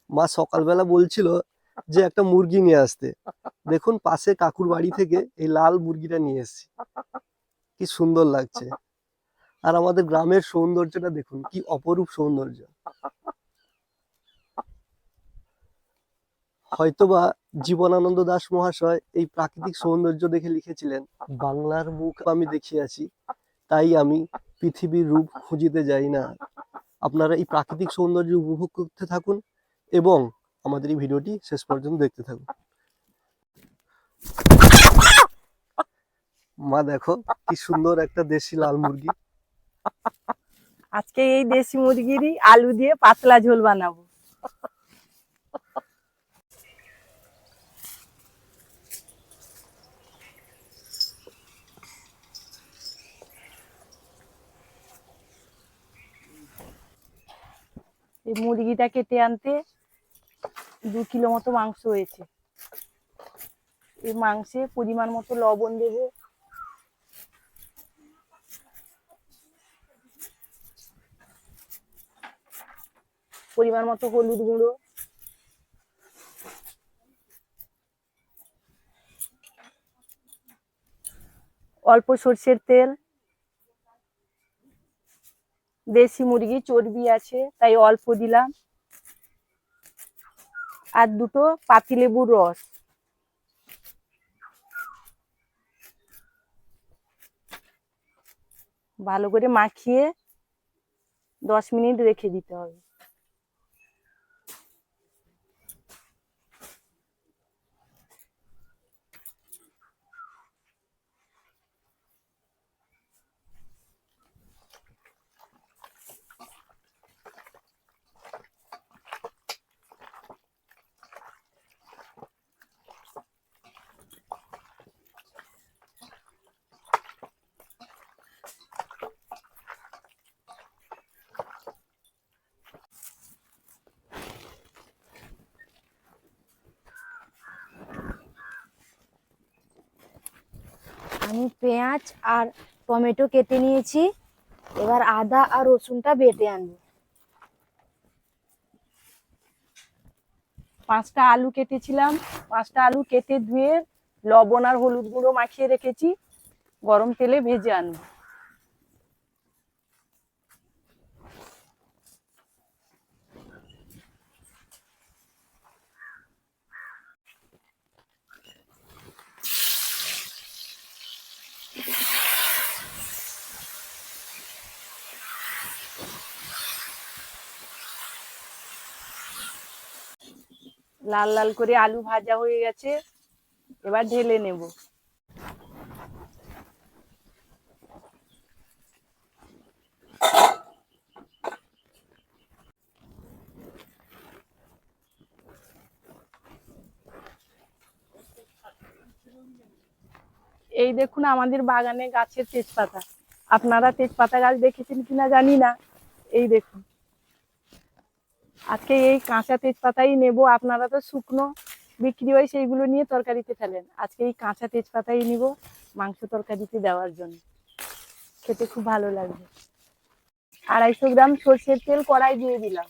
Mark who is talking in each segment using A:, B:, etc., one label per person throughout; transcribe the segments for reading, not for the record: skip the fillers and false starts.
A: মা সকালবেলা বলছিল যে একটা মুরগি নিয়ে আসতে। দেখুন পাশে কাকুর বাড়ি থেকে এই লাল মুরগিটা নিয়ে এসেছি। কি সুন্দর লাগছে। আর আমাদের গ্রামের সৌন্দর্যটা দেখুন, কি অপরূপ সৌন্দর্য। হয়তোবা জীবনানন্দ দাশ মহাশয় এই প্রাকৃতিক সৌন্দর্য দেখে লিখেছিলেন, বাংলার মুখ আমি দেখিয়াছি, তাই আমি পৃথিবীর রূপ খুঁজিতে যাই না। আপনারা এই প্রাকৃতিক সৌন্দর্য উপভোগ করতে থাকুন এবং আমাদের এই ভিডিওটি শেষ পর্যন্ত দেখতে থাকুন। মা দেখো কি সুন্দর একটা দেশি লাল মুরগি।
B: আজকে এই দেশি মুরগিরই আলু দিয়ে পাতলা ঝোল বানাবো। এই মুরগিটা কেটে আনতে 2 কিলো মতো মাংস হয়েছে। এই মাংসে পরিমাণ মতো লবণ দেব, পরিমাণ মতো হলুদ গুঁড়ো, অল্প সর্ষের তেল। দেশি মুরগি চর্বি আছে তাই অল্প দিলাম, আর 2টো পাতিলেবুর রস। ভালো করে মাখিয়ে 10 মিনিট রেখে দিতে হবে। আমি পেঁয়াজ আর টমেটো কেটে নিয়েছি, এবার আদা আর রসুনটা বেটে আনবো। 5টা আলু কেটেছিলাম, 5টা আলু কেটে ধুয়ে লবণ আর হলুদ গুঁড়ো মাখিয়ে রেখেছি, গরম তেলে ভেজে আনবো। লাল লাল করে আলু ভাজা হয়ে গেছে, এবার ঢেলে নেব। এই দেখুন আমাদের বাগানে গাছের তেজপাতা। আপনারা তেজপাতা গাছ দেখেছেন কিনা জানি না। এই দেখুন, আজকে এই কাঁচা তেজপাতাই নেব। আপনারা তো শুকনো বিক্রি হয় সেইগুলো নিয়ে তরকারিতে ফেলেন, আজকে এই কাঁচা তেজপাতাই নিব মাংস তরকারিতে দেওয়ার জন্য, খেতে খুব ভালো লাগবে। 250 গ্রাম সরষের তেল কড়াই দিয়ে দিলাম।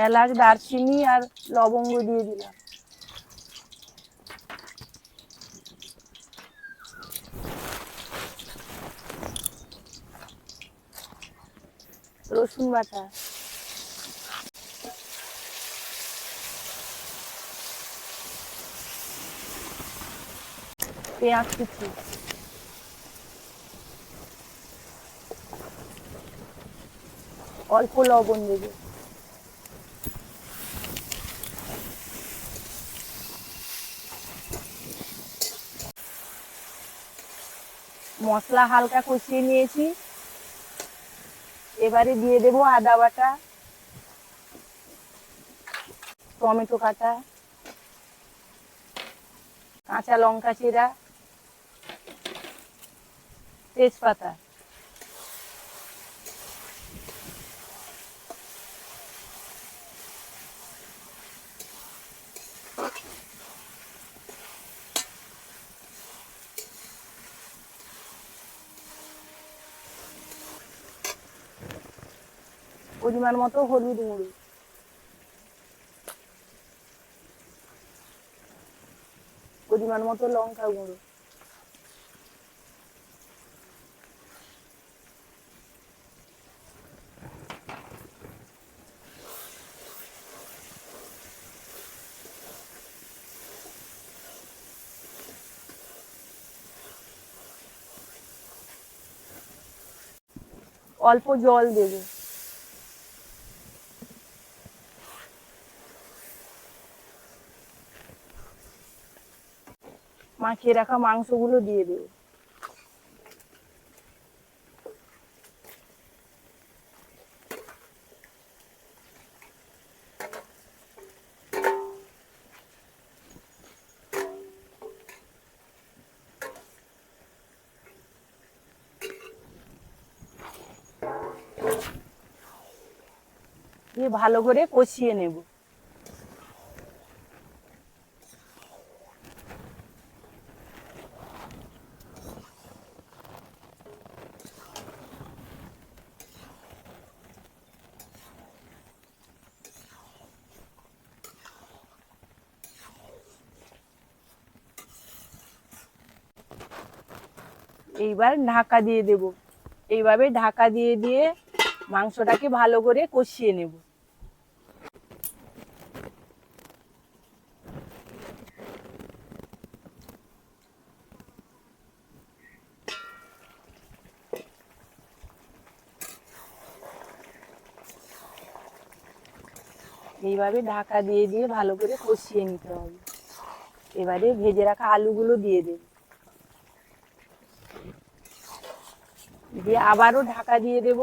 B: এলাচ, দারচিনি আর লবঙ্গ দিয়ে দিলাম। রসুন বাটা, পেঁয়াজ কুচি, অল্প লবণ দেবে, মশলা হালকা কষিয়ে নিয়েছি। এবারে দিয়ে দেব আদা বাটা, টমেটো কাটা, কাঁচা লঙ্কা চেরা, তেজপাতা। পরিমাণ মতো হলুদ গুঁড়ো, পরিমাণ মতো লঙ্কা গুঁড়ো, অল্প জল দেবে। মাখিয়ে রাখা মাংসগুলো দিয়ে দেবে। দিয়ে ভালো করে কষিয়ে নেব। এইবার ঢাকা দিয়ে দেব। এইভাবে ঢাকা দিয়ে দিয়ে মাংসটাকে ভালো করে কষিয়ে নেব। এইভাবে ঢাকা দিয়ে দিয়ে ভালো করে কষিয়ে নিতে হবে। এবারে ভেজে রাখা আলুগুলো দিয়ে দেব, দিয়ে আবারও ঢাকা দিয়ে দেব।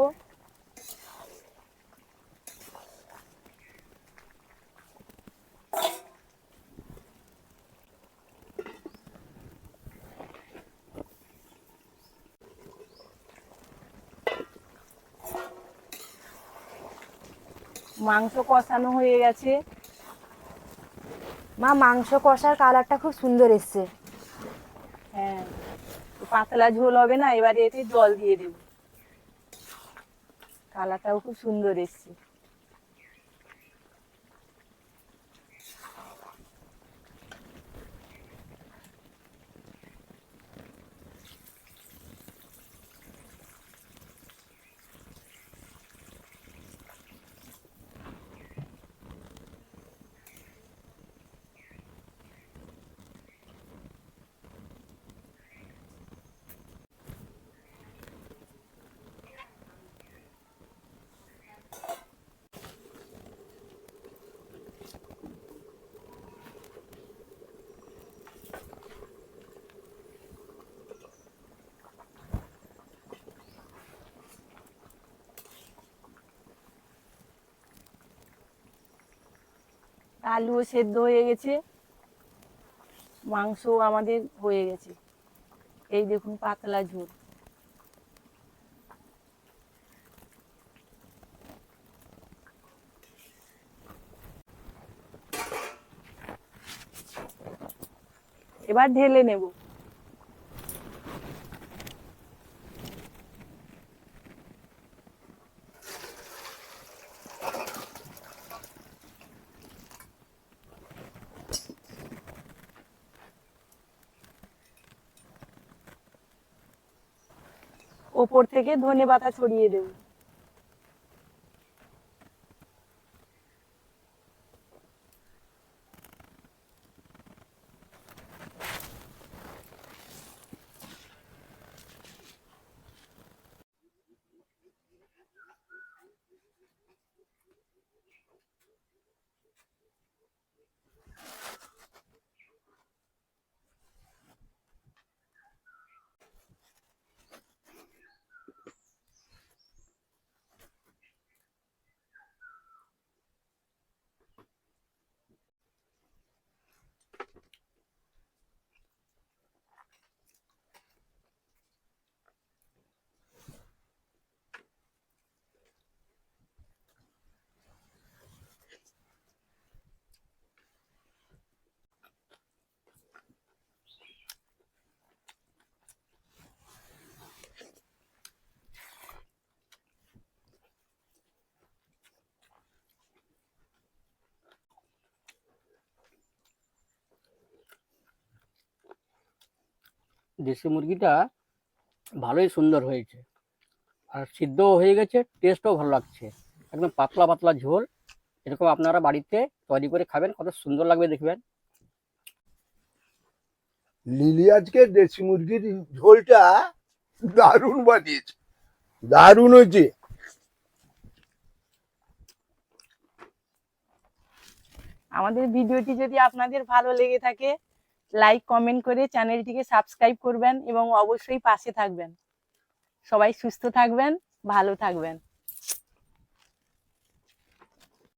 B: মাংস কষানো হয়ে গেছে।
C: মা, মাংস কষার কালারটা খুব সুন্দর এসছে।
B: হ্যাঁ, পাতলা ঝোল হবে না, এবারে এতে জল দিয়ে দেব। কালারটাও খুব সুন্দর এসছে। আলুও সেদ্ধ হয়ে গেছে, মাংস আমাদের হয়ে গেছে। এই দেখুন পাতলা ঝোল। এবার ঢেলে নেব। ওপর থেকে ধনেপাতা ছড়িয়ে দেব।
D: দেশি মুরগিটা ভালোই সুন্দর হয়েছে, আর সিদ্ধও হয়ে গেছে, টেস্টও ভালো লাগছে। একদম পাতলা পাতলা ঝোল, এরকম আপনারা বাড়িতে তৈরি করে খাবেন, কত সুন্দর লাগবে দেখবেন।
E: লিলি আজকে দেশি মুরগির ঝোলটা দারুণ বানিয়েছে, দারুণ হয়েছে।
B: আমাদের ভিডিওটি যদি আপনাদের ভালো লেগে থাকে, লাইক কমেন্ট করে চ্যানেলটিকে সাবস্ক্রাইব করবেন এবং অবশ্যই পাশে থাকবেন। সবাই সুস্থ থাকবেন, ভালো থাকবেন।